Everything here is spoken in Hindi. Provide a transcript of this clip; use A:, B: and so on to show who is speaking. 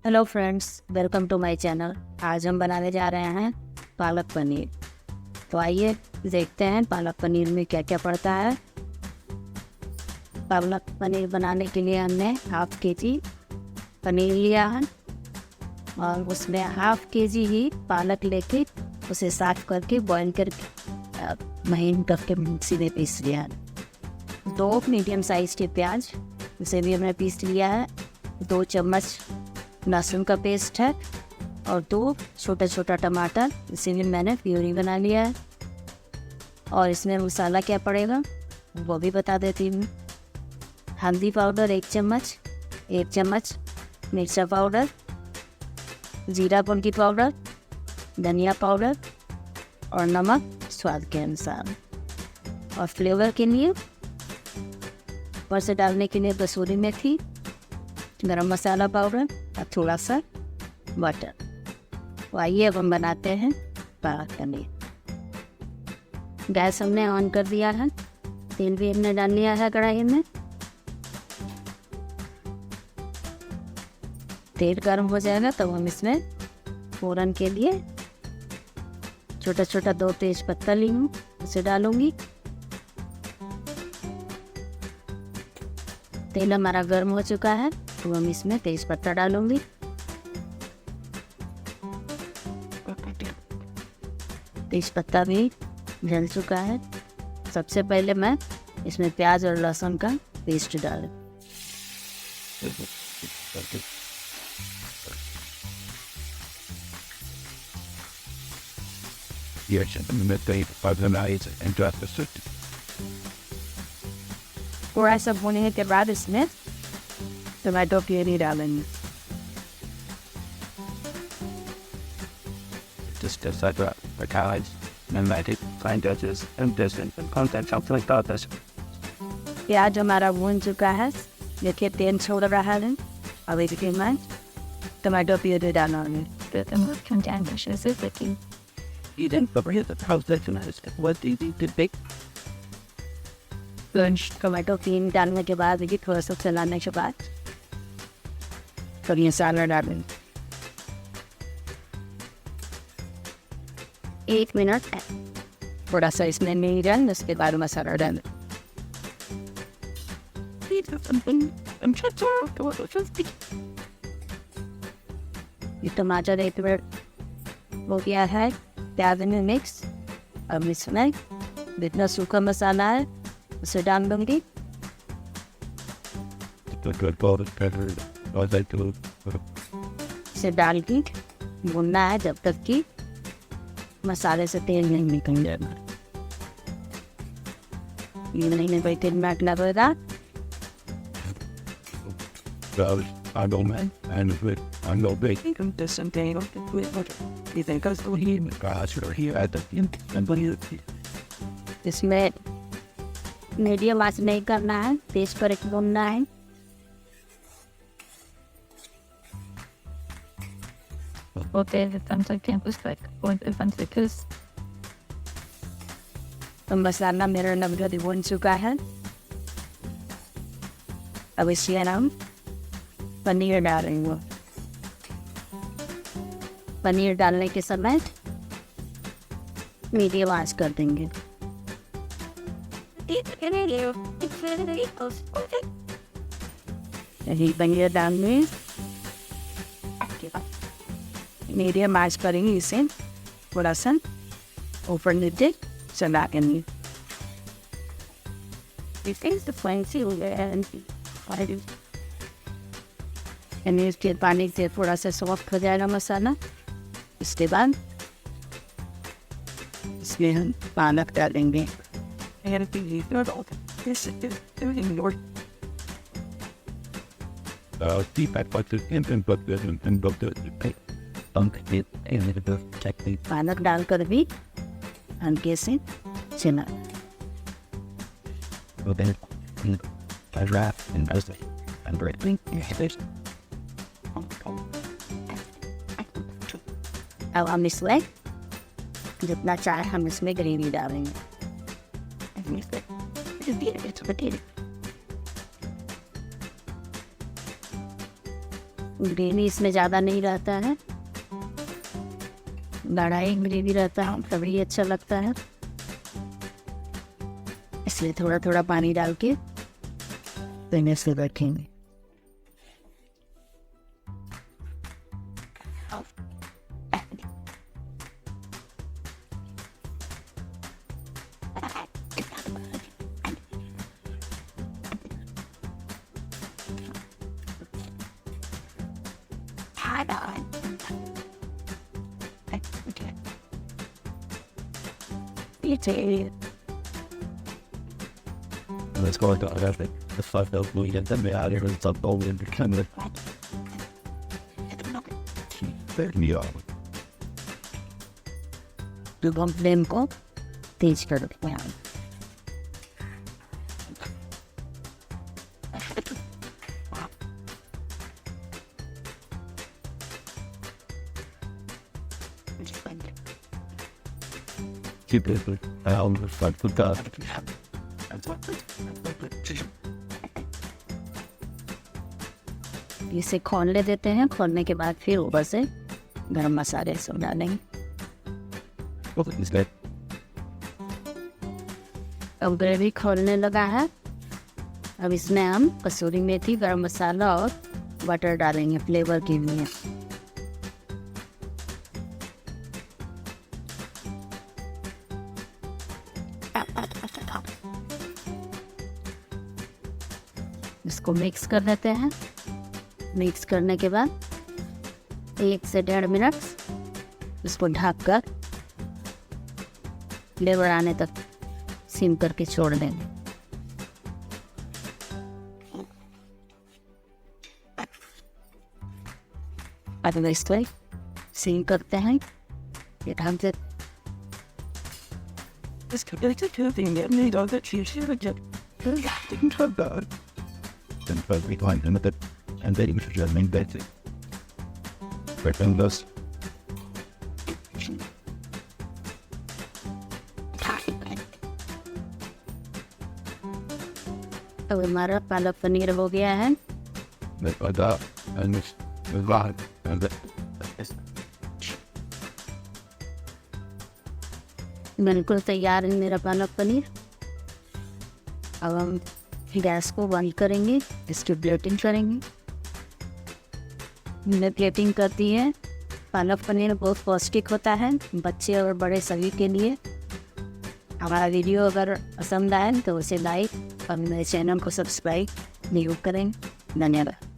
A: Hello friends, welcome to my channel. आज हम बनाने जा रहे हैं पालक पनीर। तो आइए देखते हैं पालक पनीर में क्या क्या पड़ता है। पालक पनीर बनाने के लिए हमने हाफ के जी पनीर लिया है और उसमें हाफ के जी ही पालक लेके उसे साफ करके बॉईल करके महीन करके मिक्सी में पीस लिया है। 2 मीडियम साइज़ के प्याज उसे भी हमने पीस लिया है। 2 चम्मच लहसुन का पेस्ट है और 2 छोटा छोटा टमाटर, इसे भी मैंने प्यूरी बना लिया है। और इसमें मसाला क्या पड़ेगा वो भी बता देती हूँ। हल्दी पाउडर 1 चम्मच, 1 चम्मच मिर्चा पाउडर, जीरा गुंडी पाउडर, धनिया पाउडर और नमक स्वाद के अनुसार। और फ्लेवर के लिए ऊपर से डालने के लिए कसूरी मेथी, गरम मसाला पाउडर और थोड़ा सा बटर। तो आइए अब हम बनाते हैं पालक पनीर। गैस हमने ऑन कर दिया है। तेल भी हमने डाल लिया है कढ़ाई में। तेल गर्म हो जाएगा तब हम इसमें फोरन के लिए छोटा छोटा 2 तेज पत्ता ली हूँ, उसे डालूंगी। तेल हमारा गर्म हो चुका है तो हम इसमें तेज पत्ता डालूंगी। तेज पत्ता भी जल चुका है। सबसे पहले मैं इसमें प्याज और लहसुन का पेस्ट डालूं। थोड़ा सा भूनने के बाद इसमें टमाटो प्यूरी डालेंगे।
B: Just as I got the college and I did find judges and distant and content something like that.
A: प्याज हमारा भून चुका है, देखिए तेल छोड़ रहा है। अब इसके बाद टमाटो प्यूरी डालेंगे।
B: You didn't forget the translation is what easy to bake.
A: Tomato puree डालने के बाद देखिए थोड़ा सा चलाने के बाद थोड़ी मसाला डालेंगे। 1 मिनट थोड़ा सा इसमें नहीं डालें, उसके बाद मसाला डालें। ये टमाटर 1 मिनट हो गया है, प्याज में मिक्स। अब इसमें जितना सूखा मसाला है उसे डाल दूँगी। इसे डाल के भूनना है जब तक कि मसाले से तेल नहीं निकल जाए। ये नहीं कोई 3 मिनट लगेगा।
B: I go man and I go big. There's something you think I was going here. Gosh, you're here at the end and
A: इसमें मीडियम आंच नहीं करना है, तेज पर भूनना है।
C: Okay, the times I can't lose like point if I'm because
A: तो मसाला मेरा नमक भून चुका है। अब इसमें हम पनीर डालेंगे। पनीर डालने के समय मीडियम आंच कर देंगे। यही पनीर डालने मीडियम आंच करेंगे। इसे थोड़ा सा ऊपर नीचे चला देंगे। इसके पानी से थोड़ा सा सॉफ्ट हो जाएगा मसाला। इसके बाद इसमें हम पालक डालेंगे।
B: deep at what the infant but and both the it and the technique.
A: पालक डालकर भी हल्के से चला।
B: Then I wrap and as and bread.
A: अब हम इसमें जितना चाहे हम इसमें ग्रेवी डालेंगे। ग्रेवी इसमें ज़्यादा नहीं रहता है, गाढ़ा ग्रेवी रहता है तभी अच्छा लगता है, इसलिए थोड़ा थोड़ा पानी डाल के पहले से रखेंगे।
B: Let's go into the 5 million and then we add here and some gold in the camera. Yeah.
A: तो हम फ्लेम को तेज कर देते हैं।
B: Keep it on the front foot guard.
A: इसे खोलने देते हैं, खोलने के बाद फिर ऊपर से गरम मसाले सब डालेंगे।
B: What is that?
A: अब ग्रेवी खोलने लगा है, अब इसमें हम कसूरी मेथी, गरम मसाला और बटर डालेंगे फ्लेवर के लिए। इसको मिक्स कर देते हैं। मिक्स करने के बाद 1 से 1.5 मिनट इसको ढक कर फ्लेवर आने तक सिम करके छोड़ देंगे। अब इसको सिम करते हैं, ये ढक से
C: This connected to the need of the cheese.
B: Didn't have that. Then first we find another and then we should just make that thing. But then this.
A: अब हमारा पालक पनीर हो गया है।
B: Like that. And it's that. And that.
A: बिल्कुल तैयार है मेरा पालक पनीर। अब हम गैस को बंद करेंगे, इसकी प्लेटिंग करेंगे। मैंने प्लेटिंग कर दी है। पालक पनीर बहुत पौष्टिक होता है, बच्चे और बड़े सभी के लिए। हमारा वीडियो अगर पसंद आए तो उसे लाइक और मेरे चैनल को सब्सक्राइब जरूर करें। धन्यवाद।